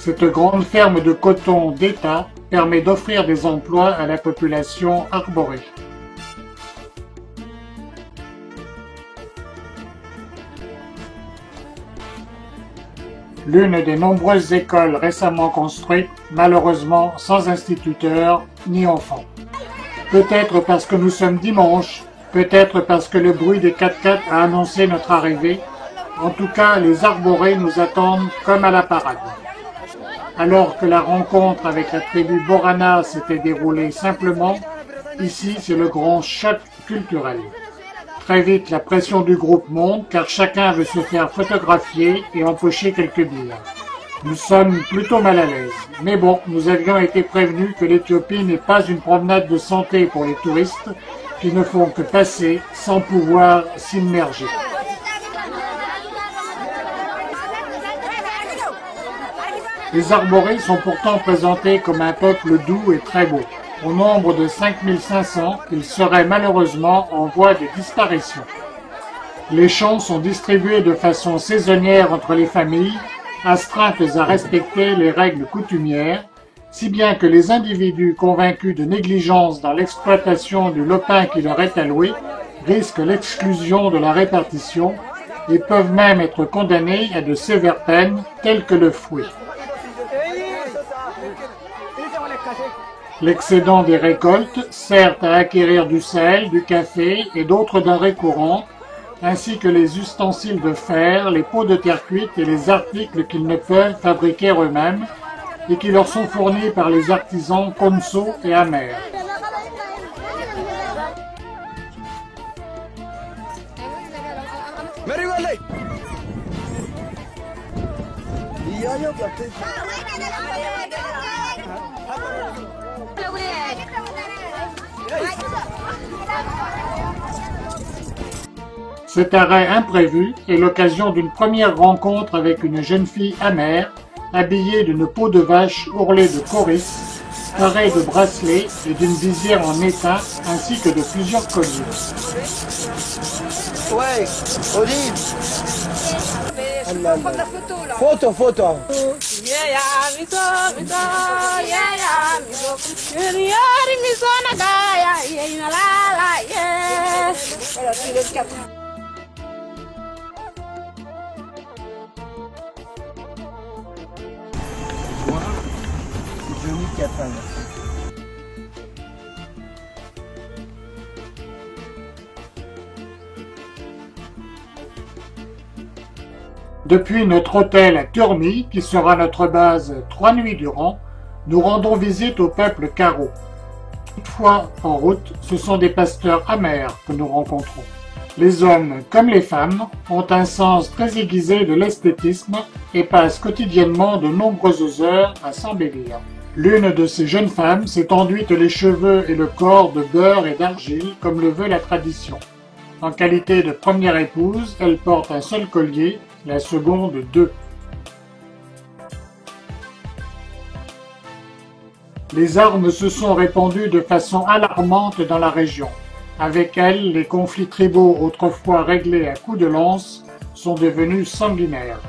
Cette grande ferme de coton d'État permet d'offrir des emplois à la population arborée. L'une des nombreuses écoles récemment construites, malheureusement sans instituteurs ni enfants. Peut-être parce que nous sommes dimanche, peut-être parce que le bruit des 4x4 a annoncé notre arrivée. En tout cas, les arborés nous attendent comme à la parade. Alors que la rencontre avec la tribu Borana s'était déroulée simplement, ici c'est le grand choc culturel. Très vite, la pression du groupe monte car chacun veut se faire photographier et empocher quelques billes. Nous sommes plutôt mal à l'aise. Mais bon, nous avions été prévenus que l'Éthiopie n'est pas une promenade de santé pour les touristes qui ne font que passer sans pouvoir s'immerger. Les arborés sont pourtant présentés comme un peuple doux et très beau. Au nombre de 5500, ils seraient malheureusement en voie de disparition. Les champs sont distribués de façon saisonnière entre les familles, astreintes à respecter les règles coutumières, si bien que les individus convaincus de négligence dans l'exploitation du lopin qui leur est alloué risquent l'exclusion de la répartition et peuvent même être condamnés à de sévères peines telles que le fouet. L'excédent des récoltes sert à acquérir du sel, du café et d'autres denrées courantes, ainsi que les ustensiles de fer, les pots de terre cuite et les articles qu'ils ne peuvent fabriquer eux-mêmes et qui leur sont fournis par les artisans Konso et Amer. Cet arrêt imprévu est l'occasion d'une première rencontre avec une jeune fille amère, habillée d'une peau de vache ourlée de coris, parée de bracelets et d'une visière en étain, ainsi que de plusieurs colliers. Ouais, Odile. Je peux prendre la photo là. Photo. Voilà, c'est le 4. Depuis notre hôtel à Turmi, qui sera notre base 3 nuits durant, nous rendons visite au peuple Karo. Toutefois, en route, ce sont des pasteurs amers que nous rencontrons. Les hommes, comme les femmes, ont un sens très aiguisé de l'esthétisme et passent quotidiennement de nombreuses heures à s'embellir. L'une de ces jeunes femmes s'est enduite les cheveux et le corps de beurre et d'argile comme le veut la tradition. En qualité de première épouse, elle porte un seul collier, la seconde 2. Les armes se sont répandues de façon alarmante dans la région. Avec elles, les conflits tribaux autrefois réglés à coups de lance sont devenus sanguinaires.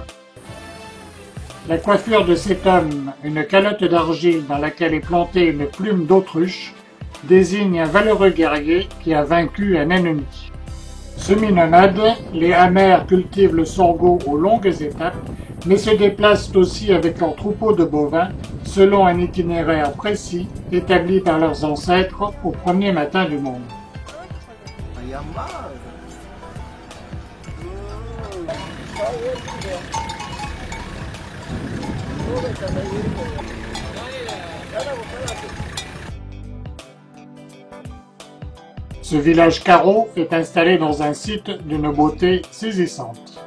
La coiffure de cet homme, une calotte d'argile dans laquelle est plantée une plume d'autruche, désigne un valeureux guerrier qui a vaincu un ennemi. Semi-nomades, les Amers cultivent le sorgho aux longues étapes, mais se déplacent aussi avec leurs troupeaux de bovins selon un itinéraire précis établi par leurs ancêtres au premier matin du monde. Ce village Karo est installé dans un site d'une beauté saisissante.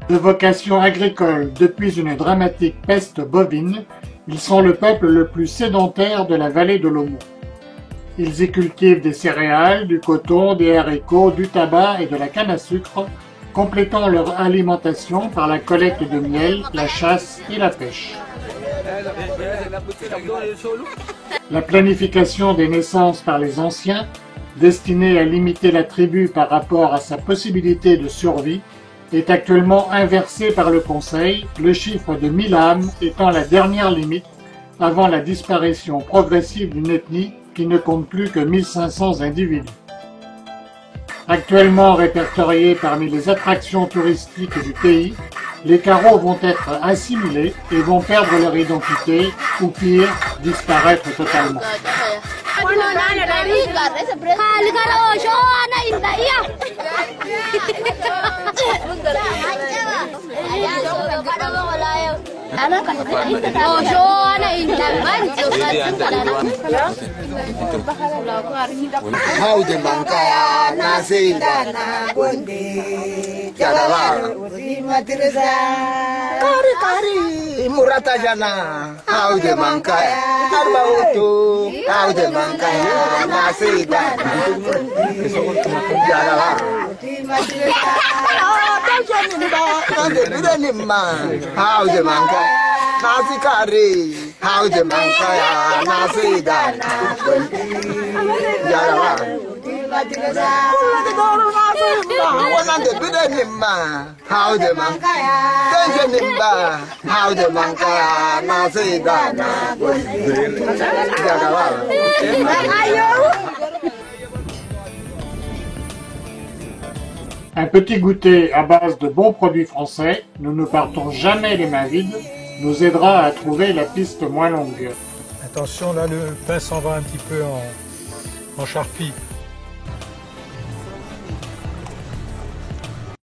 De vocation agricole depuis une dramatique peste bovine, ils sont le peuple le plus sédentaire de la vallée de l'Omo. Ils y cultivent des céréales, du coton, des haricots, du tabac et de la canne à sucre, complétant leur alimentation par la collecte de miel, la chasse et la pêche. La planification des naissances par les anciens, destinée à limiter la tribu par rapport à sa possibilité de survie, est actuellement inversé par le Conseil, le chiffre de 1000 âmes étant la dernière limite avant la disparition progressive d'une ethnie qui ne compte plus que 1500 individus. Actuellement répertoriés parmi les attractions touristiques du pays, les Karos vont être assimilés et vont perdre leur identité, ou pire, disparaître totalement. Haude mangkaya nasidana bonde jadala kari kari murata jana haude mangkaya arba utu haude mangkaya nasidana jadala haude mangkaya nasi kari haude mangkaya nasidana jadala Un petit goûter à base de bons produits français, nous ne partons jamais les mains vides, nous aidera à trouver la piste moins longue. Attention, là le pain s'en va un petit peu en charpie.